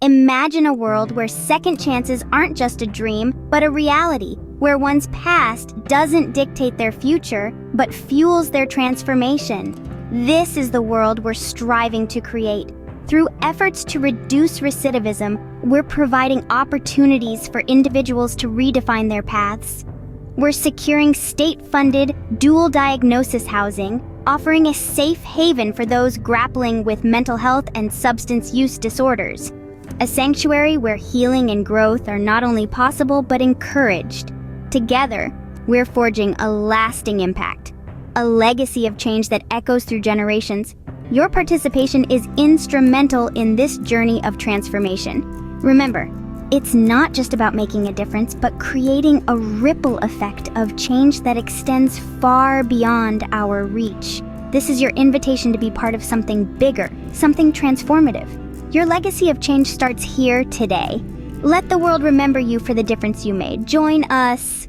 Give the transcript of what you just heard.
Imagine a world where second chances aren't just a dream, but a reality, where one's past doesn't dictate their future, but fuels their transformation. This is the world we're striving to create. Through efforts to reduce recidivism, we're providing opportunities for individuals to redefine their paths. We're securing state-funded, dual diagnosis housing, offering a safe haven for those grappling with mental health and substance use disorders. A sanctuary where healing and growth are not only possible but encouraged. Together, we're forging a lasting impact, a legacy of change that echoes through generations. Your participation is instrumental in this journey of transformation. Remember, it's not just about making a difference, but creating a ripple effect of change that extends far beyond our reach. This is your invitation to be part of something bigger, something transformative. Your legacy of change starts here today. Let the world remember you for the difference you made. Join us.